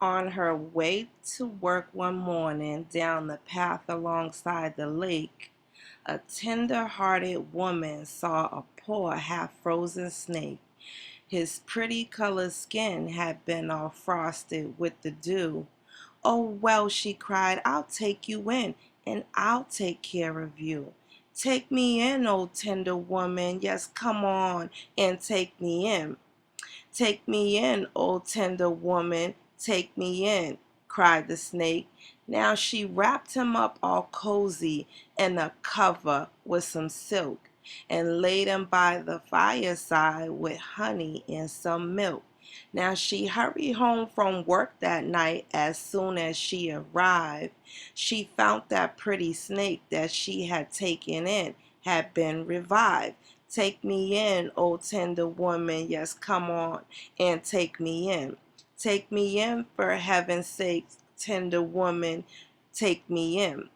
On her way to work one morning down the path alongside the lake, a tender-hearted woman saw a poor half-frozen snake. His pretty colored skin had been all frosted with the dew. "Oh, well," she cried, "I'll take you in, and I'll take care of you. Take me in, old tender woman. Yes, come on and take me in. Take me in, old tender woman, take me in," cried the snake. Now she wrapped him up all cozy in a cover with some silk, and laid him by the fireside with honey and some milk. Now she hurried home from work that night. As soon as she arrived, she found that pretty snake that she had taken in had been revived. "Take me in, old tender woman, yes, come on and take me in. Take me in, for heaven's sake, tender woman, take me in."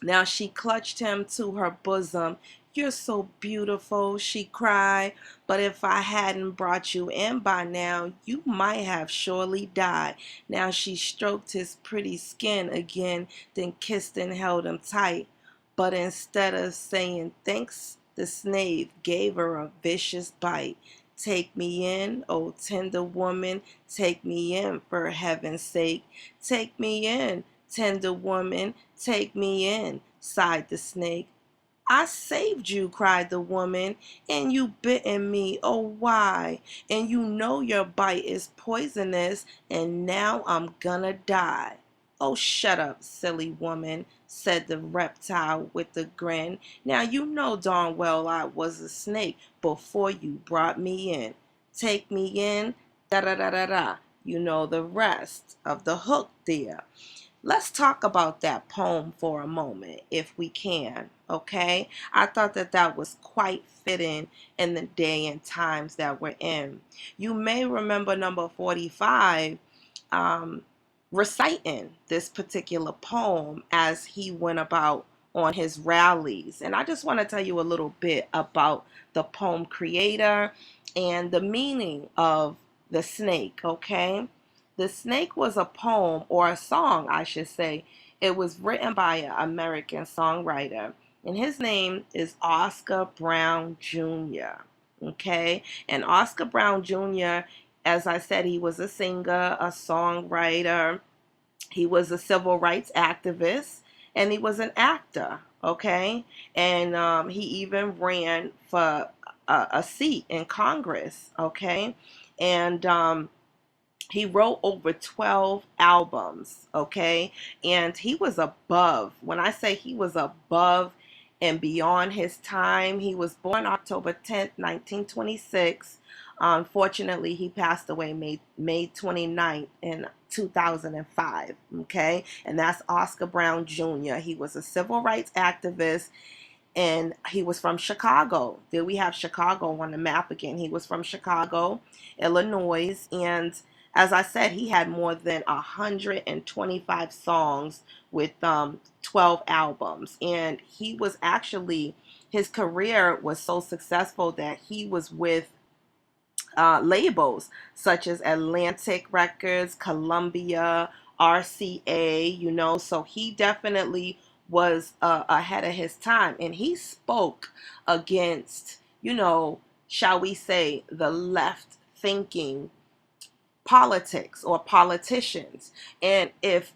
Now she clutched him to her bosom. "You're so beautiful," she cried, "but if I hadn't brought you in by now, you might have surely died." Now she stroked his pretty skin again, then kissed and held him tight. But instead of saying thanks, the snake gave her a vicious bite. "Take me in, oh tender woman, take me in, for heaven's sake. Take me in, tender woman, take me in," sighed the snake. "I saved you," cried the woman, "and you bitten me. Oh, why? And you know your bite is poisonous, and now I'm gonna die." "Oh, shut up, silly woman," said the reptile with a grin. "Now you know darn well I was a snake before you brought me in. Take me in, da da da da da. You know the rest of the hook there." Let's talk about that poem for a moment, if we can, okay? I thought that that was quite fitting in the day and times that we're in. You may remember number 45 um, reciting this particular poem as he went about on his rallies. And I just want to tell you a little bit about the poem creator and the meaning of the snake, okay? The Snake was a poem, or a song, I should say. It was written by an American songwriter, and his name is Oscar Brown Jr. Okay, and Oscar Brown Jr., as I said, he was a singer, a songwriter, he was a civil rights activist, and he was an actor. Okay, and he even ran for a seat in Congress. Okay, and he wrote over 12 albums, okay? And he was above, when I say he was above and beyond his time, he was born October 10th, 1926. Unfortunately, he passed away May 29th in 2005, okay? And that's Oscar Brown Jr. He was a civil rights activist, and he was from Chicago. There we have Chicago on the map again. He was from Chicago, Illinois, and as I said, he had more than 125 songs with 12 albums, and he was actually, his career was so successful that he was with labels such as Atlantic Records, Columbia, RCA, so he definitely was ahead of his time, and he spoke against, shall we say, the left thinking politics or politicians. And if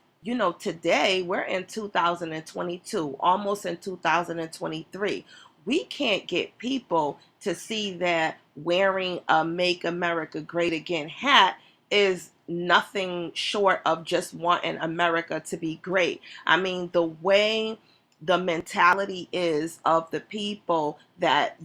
today we're in 2022, almost in 2023, we can't get people to see that wearing a Make America Great Again hat is nothing short of just wanting America to be great. I mean, the way the mentality is of the people that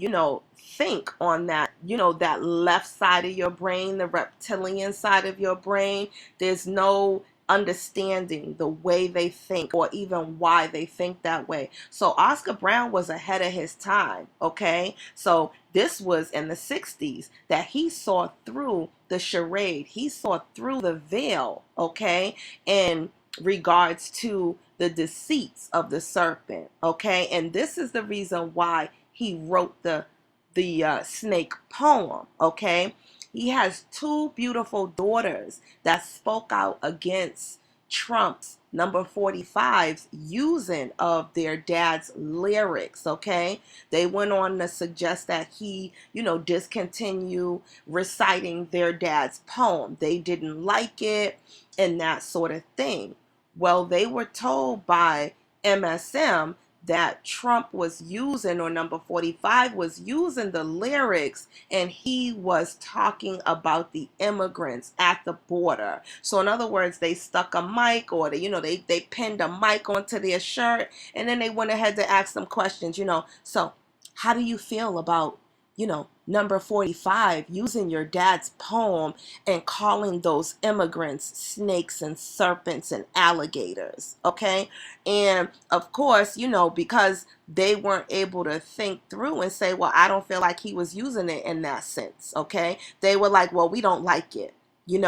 think on that that left side of your brain, the reptilian side of your brain. There's no understanding the way they think or even why they think that way. So Oscar Brown was ahead of his time, okay? So this was in the 60s that he saw through the charade. He saw through the veil, okay? In regards to the deceits of the serpent, okay? And this is the reason why he wrote the snake poem, okay? He has two beautiful daughters that spoke out against Trump's number 45's using of their dad's lyrics, okay? They went on to suggest that he, discontinue reciting their dad's poem. They didn't like it and that sort of thing. Well, they were told by MSM that Trump was using, or number 45 was using the lyrics, and he was talking about the immigrants at the border. So in other words, they stuck a mic, or they pinned a mic onto their shirt, and then they went ahead to ask them questions, so how do you feel about number 45 using your dad's poem and calling those immigrants snakes and serpents and alligators, okay? And of course, because they weren't able to think through and say, well, I don't feel like he was using it in that sense, okay? They were like, well, we don't like it, we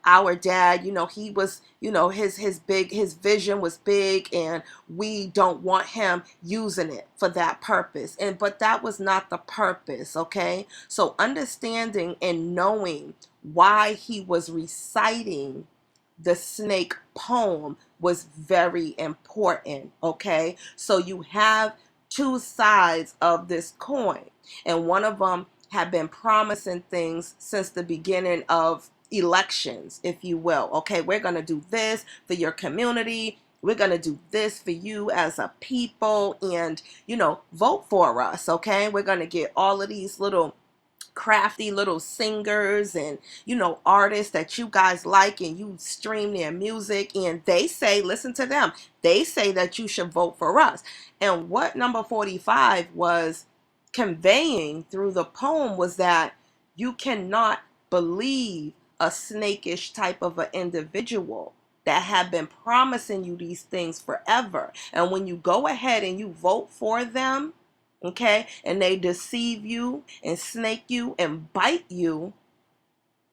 our dad, he was, his vision was big, and we don't want him using it for that purpose. But that was not the purpose, okay? So understanding and knowing why he was reciting the snake poem was very important, okay? So you have two sides of this coin, and one of them had been promising things since the beginning of elections, if you will. Okay, we're going to do this for your community. We're going to do this for you as a people, and, vote for us. Okay, we're going to get all of these little crafty little singers and artists that you guys like, and you stream their music, and they say, listen to them, they say that you should vote for us. And what number 45 was conveying through the poem was that you cannot believe a snakish type of an individual that have been promising you these things forever, and when you go ahead and you vote for them, okay, and they deceive you and snake you and bite you,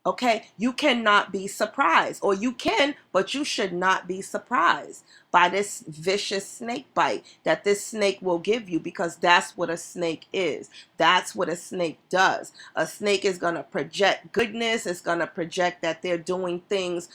okay, you cannot be surprised. Or you can, but you should not be surprised by this vicious snake bite that this snake will give you, because that's what a snake is. That's what a snake does. A snake is going to project goodness. It's going to project that they're doing things,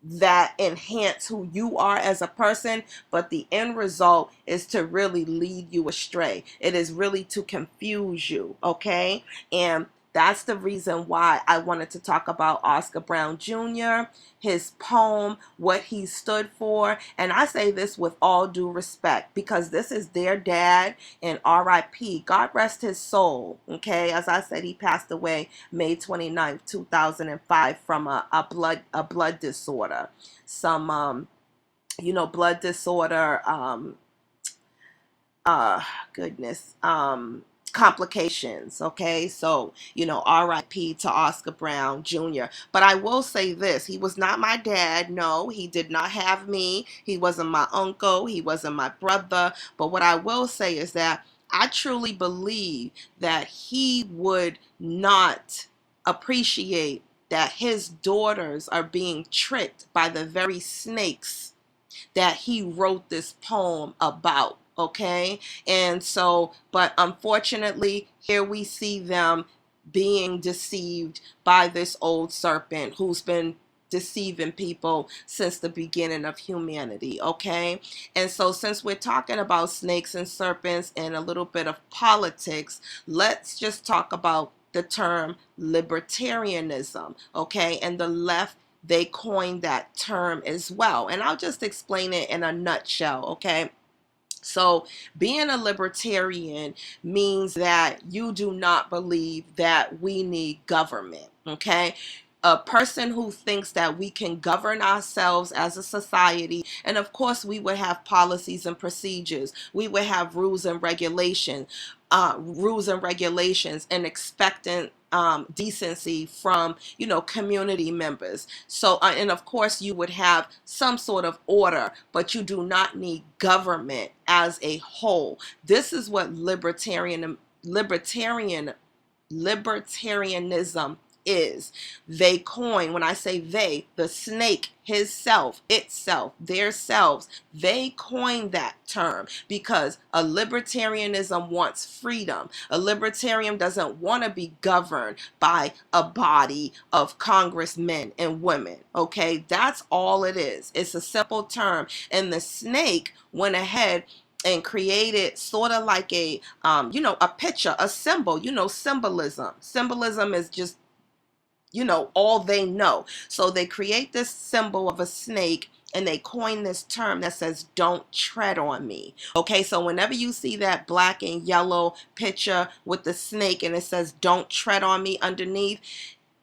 that enhance who you are as a person, but the end result is to really lead you astray. It is really to confuse you, okay? And that's the reason why I wanted to talk about Oscar Brown Jr., his poem, what he stood for. And I say this with all due respect, because this is their dad, and RIP, God rest his soul, okay? As I said, he passed away May 29th, 2005 from a blood disorder. Some, blood disorder, goodness, complications, okay? So, RIP to Oscar Brown Jr. But I will say this, he was not my dad. No, he did not have me. He wasn't my uncle. He wasn't my brother. But what I will say is that I truly believe that he would not appreciate that his daughters are being tricked by the very snakes that he wrote this poem about, okay? And so, but unfortunately, here we see them being deceived by this old serpent who's been deceiving people since the beginning of humanity, okay? And so since we're talking about snakes and serpents and a little bit of politics, let's just talk about the term libertarianism, okay? And the left, they coined that term as well. And I'll just explain it in a nutshell, okay? So being a libertarian means that you do not believe that we need government, okay? A person who thinks that we can govern ourselves as a society, and of course we would have policies and procedures, we would have rules and regulations, and expectant decency from community members. So and of course you would have some sort of order, but you do not need government as a whole. This is what libertarianism is. They coin, when I say they, the snake, his self, itself, their selves, they coined that term because a libertarianism wants freedom. A libertarian doesn't want to be governed by a body of congressmen and women. Okay, that's all it is. It's a simple term. And the snake went ahead and created sort of like a a picture, a symbol. Symbolism is just all they know. So they create this symbol of a snake and they coin this term that says, don't tread on me. Okay, so whenever you see that black and yellow picture with the snake and it says, don't tread on me underneath,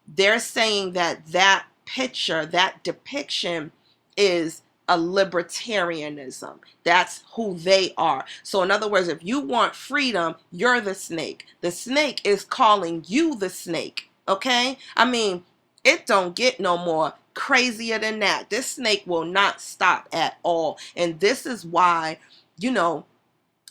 they're saying that that picture, that depiction is a libertarianism. That's who they are. So in other words, if you want freedom, you're the snake. The snake is calling you the snake. Okay? I mean, it don't get no more crazier than that. This snake will not stop at all. And this is why,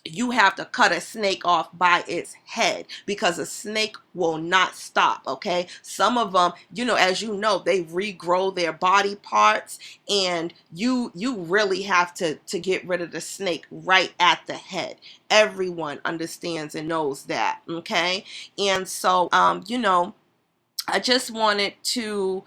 you have to cut a snake off by its head because a snake will not stop. Okay, some of them, as they regrow their body parts, and you really have to get rid of the snake right at the head. Everyone understands and knows that. Okay, and so I just wanted to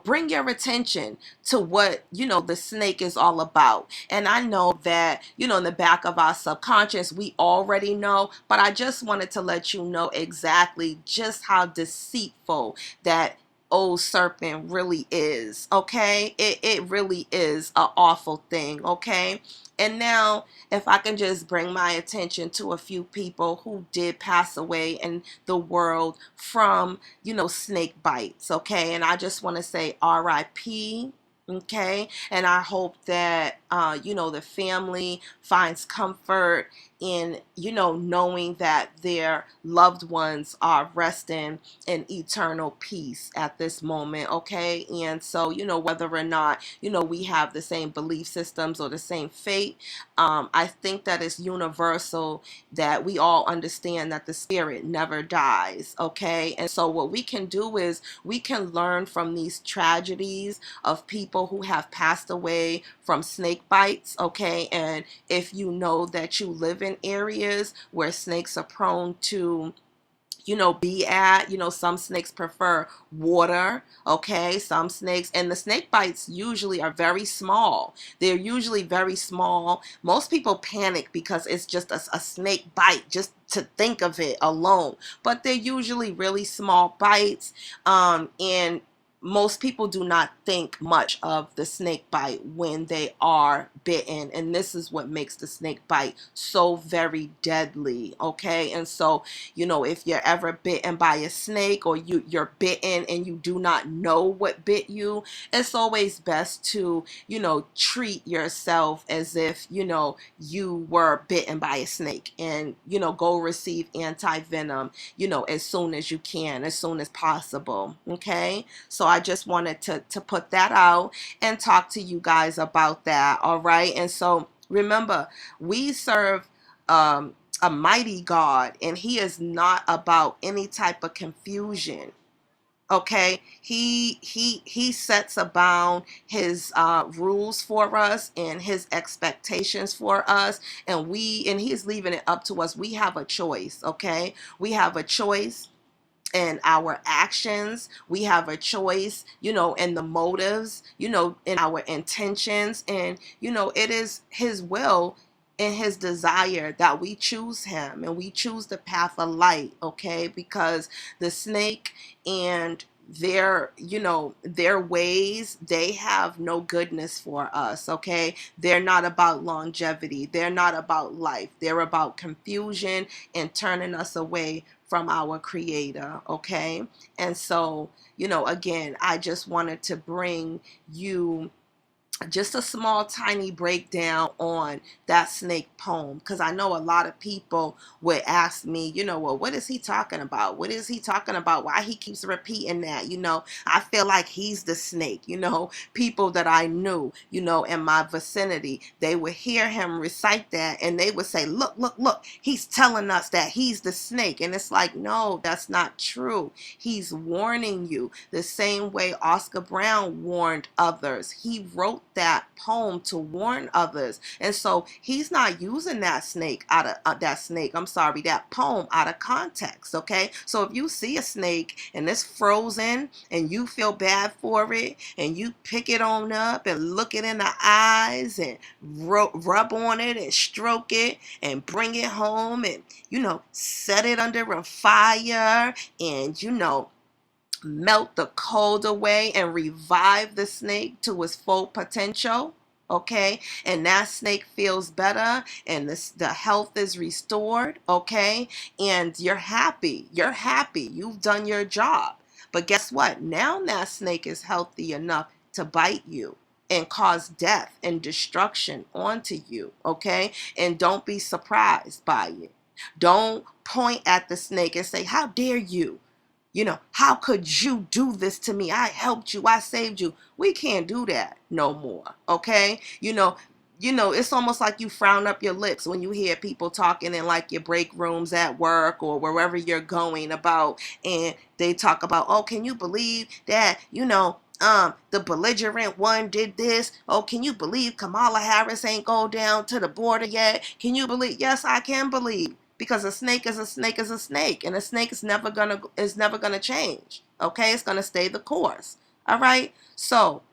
bring your attention to what, the snake is all about. And I know that, in the back of our subconscious, we already know, but I just wanted to let you know exactly just how deceitful that old serpent really is. Okay, it really is an awful thing. Okay, and now if I can just bring my attention to a few people who did pass away in the world from snake bites. Okay, and I just want to say RIP. Okay, and I hope that the family finds comfort in knowing that their loved ones are resting in eternal peace at this moment. Okay, and so whether or not we have the same belief systems or the same fate, I think that it's universal that we all understand that the spirit never dies. Okay, and so what we can do is we can learn from these tragedies of people who have passed away from snake bites. Okay, and if you know that you live in areas where snakes are prone to be at, some snakes prefer water. Okay, some snakes, and the snake bites usually are very small. They're usually very small. Most people panic because it's just a snake bite, just to think of it alone, but they're usually really small bites. And most people do not think much of the snake bite when they are bitten, and this is what makes the snake bite so very deadly. Okay, and so if you're ever bitten by a snake, or you're bitten and you do not know what bit you, it's always best to treat yourself as if you were bitten by a snake, and go receive anti-venom as soon as you can, as soon as possible. Okay, so I just wanted to put that out and talk to you guys about that. All right, and so remember, we serve a mighty God, and he is not about any type of confusion. Okay, he sets about his rules for us and his expectations for us, and he's leaving it up to us. We have a choice. Okay, we have a choice in our actions. We have a choice, in the motives, in our intentions. And, it is his will and his desire that we choose him and we choose the path of light. Okay, because the snake and their ways, they have no goodness for us. Okay, they're not about longevity, they're not about life, they're about confusion and turning us away from our creator. Okay, and so again, I just wanted to bring you just a small tiny breakdown on that snake poem, because I know a lot of people would ask me, well, what is he talking about? What is he talking about? Why he keeps repeating that? I feel like he's the snake. People that I knew, in my vicinity, they would hear him recite that and they would say, look, he's telling us that he's the snake. And it's like, no, that's not true. He's warning you the same way Oscar Brown warned others. He wrote that poem to warn others, and so he's not using that that poem out of context. Okay, so if you see a snake and it's frozen and you feel bad for it and you pick it on up and look it in the eyes and rub on it and stroke it and bring it home and set it under a fire and melt the cold away and revive the snake to its full potential, okay, and that snake feels better and the health is restored, okay, and you're happy, you've done your job. But guess what? Now that snake is healthy enough to bite you and cause death and destruction onto you, okay, and don't be surprised by it. Don't point at the snake and say, how dare you? How could you do this to me? I helped you. I saved you. We can't do that no more. Okay? It's almost like you frown up your lips when you hear people talking in like your break rooms at work or wherever you're going about, and they talk about, oh, can you believe that, the belligerent one did this? Oh, can you believe Kamala Harris ain't go down to the border yet? Can you believe? Yes, I can believe. Because a snake is a snake is a snake, and a snake is never gonna change. Okay, it's gonna stay the course. All right. So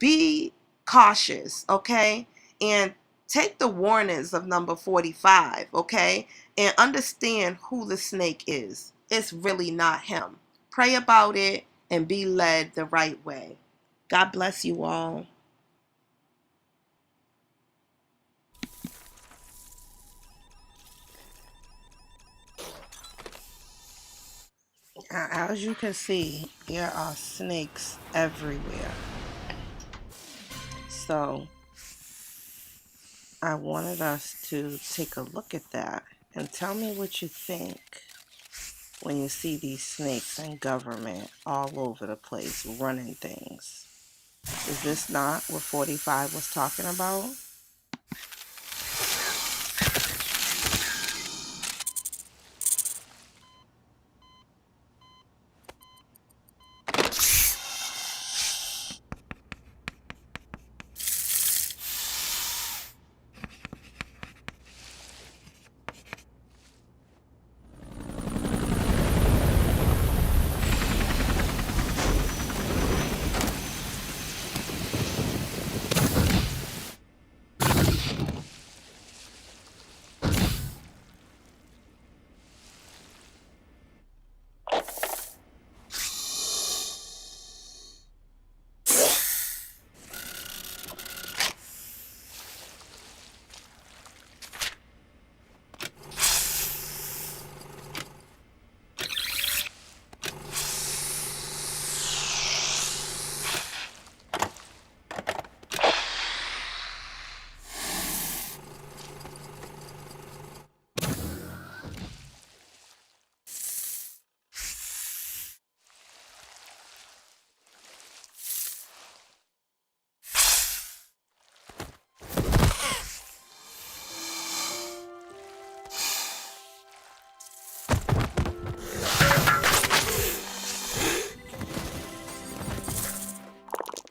be cautious. Okay, and take the warnings of number 45. Okay, and understand who the snake is. It's really not him. Pray about it and be led the right way. God bless you all. As you can see, there are snakes everywhere. So I wanted us to take a look at that and tell me what you think when you see these snakes in government all over the place running things. Is this not what 45 was talking about?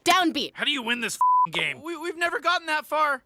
Downbeat. How do you win this game? We've never gotten that far.